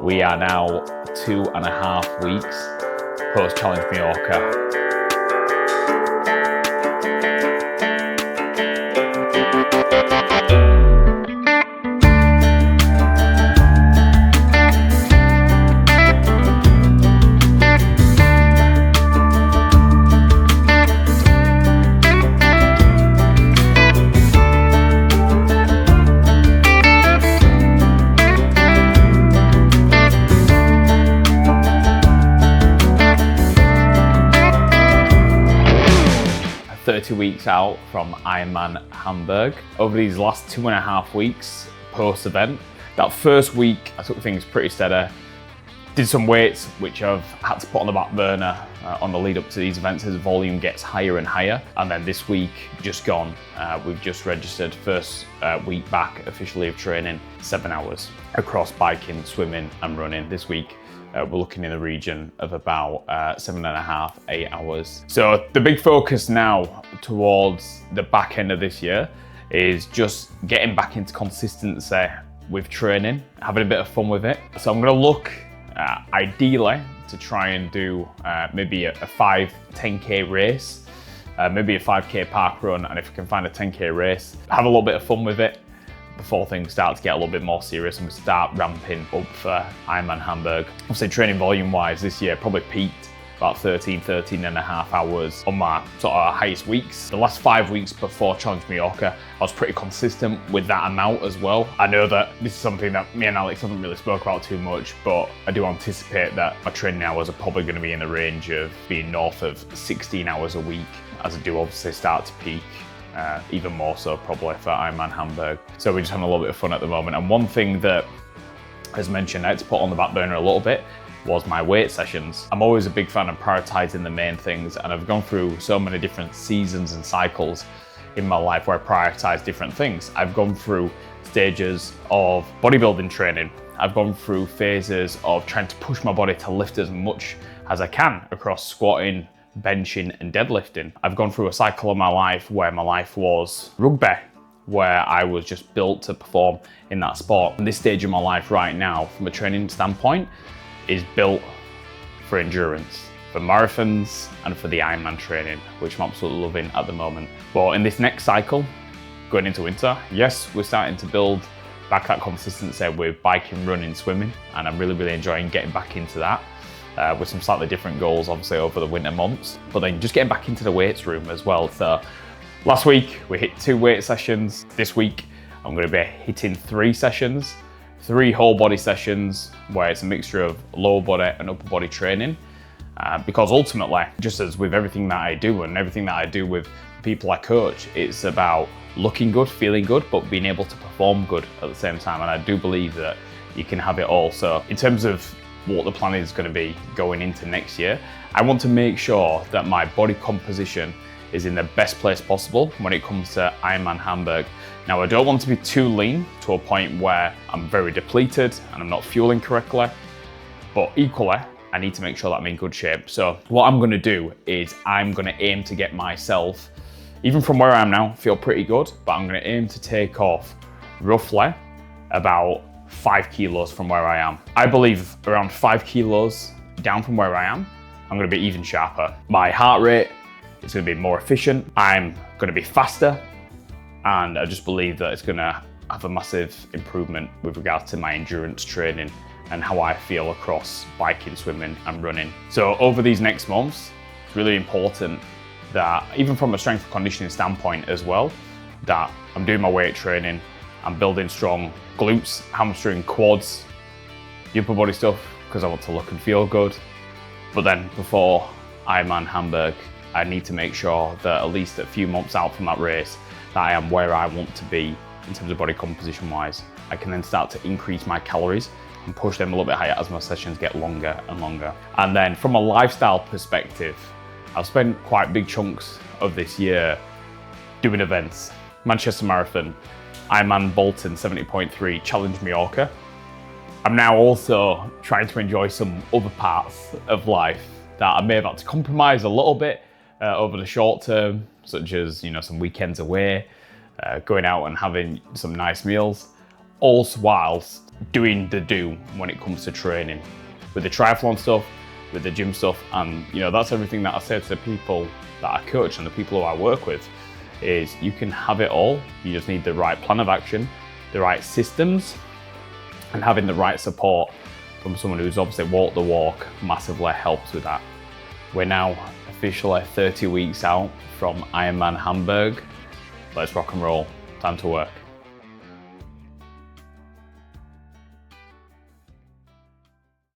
We are now 2.5 weeks post Challenge Mallorca. 30 weeks out from Ironman Hamburg. Over these last 2.5 weeks post-event, that first week I took things pretty steady. Did some weights which I've had to put on the back burner on the lead up to these events as volume gets higher and higher. And then this week, just gone, we've just registered first week back officially of training, 7 hours across biking, swimming and running. This week we're looking in the region of about 7.5, 8 hours. So the big focus now towards the back end of this year is just getting back into consistency with training, having a bit of fun with it. So I'm gonna look ideally to try and do maybe a 5-10k race, maybe a 5k park run, and if I can find a 10k race, have a little bit of fun with it before things start to get a little bit more serious and we start ramping up for Ironman Hamburg. Obviously training volume wise this year probably peaked about 13 and a half hours on my sort of highest weeks. The last 5 weeks before Challenge Mallorca, I was pretty consistent with that amount as well. I know that this is something that me and Alex haven't really spoke about too much, but I do anticipate that my training hours are probably going to be in the range of being north of 16 hours a week as I do obviously start to peak. Even more so probably for Ironman Hamburg. So we're just having a little bit of fun at the moment. And one thing that, as mentioned, I had to put on the back burner a little bit was my weight sessions. I'm always a big fan of prioritizing the main things, and I've gone through so many different seasons and cycles in my life where I prioritize different things. I've gone through stages of bodybuilding training. I've gone through phases of trying to push my body to lift as much as I can across squatting, benching and deadlifting. I've gone through a cycle of my life where my life was rugby, where I was just built to perform in that sport. And this stage of my life right now, from a training standpoint, is built for endurance, for marathons and for the Ironman training, which I'm absolutely loving at the moment. But in this next cycle, going into winter, yes, we're starting to build back that consistency with biking, running, swimming, and I'm really enjoying getting back into that. With some slightly different goals obviously over the winter months, but then just getting back into the weights room as well. So last week we hit 2 weight sessions. This week I'm going to be hitting 3 sessions, 3 whole body sessions where it's a mixture of lower body and upper body training, because ultimately, just as with everything that I do and everything that I do with people I coach, it's about looking good, feeling good, but being able to perform good at the same time. And I do believe that you can have it all. So in terms of what the plan is going to be going into next year, I want to make sure that my body composition is in the best place possible when it comes to Ironman Hamburg. Now, I don't want to be too lean to a point where I'm very depleted and I'm not fueling correctly, but equally, I need to make sure that I'm in good shape. So what I'm going to do is I'm going to aim to get myself, even from where I am now, feel pretty good, but I'm going to aim to take off roughly about 5 kilos from where I am. I believe around 5 kilos down from where I am, I'm going to be even sharper. My heart rate is going to be more efficient. I'm going to be faster. And I just believe that it's going to have a massive improvement with regards to my endurance training and how I feel across biking, swimming and running. So over these next months, it's really important that even from a strength and conditioning standpoint as well, that I'm doing my weight training, I'm building strong glutes, hamstring, quads, the upper body stuff, because I want to look and feel good. But then before Ironman Hamburg, I need to make sure that at least a few months out from that race, that I am where I want to be in terms of body composition wise. I can then start to increase my calories and push them a little bit higher as my sessions get longer and longer. And then from a lifestyle perspective, I've spent quite big chunks of this year doing events. Manchester Marathon, Ironman Bolton 70.3, Challenge Mallorca. I'm now also trying to enjoy some other parts of life that I may have had to compromise a little bit over the short term, such as some weekends away, going out and having some nice meals, all whilst doing the do when it comes to training, with the triathlon stuff, with the gym stuff, and that's everything that I say to the people that I coach and the people who I work with, is you can have it all. You just need the right plan of action, the right systems, and having the right support from someone who's obviously walked the walk massively helps with that. We're now officially 30 weeks out from Ironman Hamburg. Let's rock and roll. Time to work.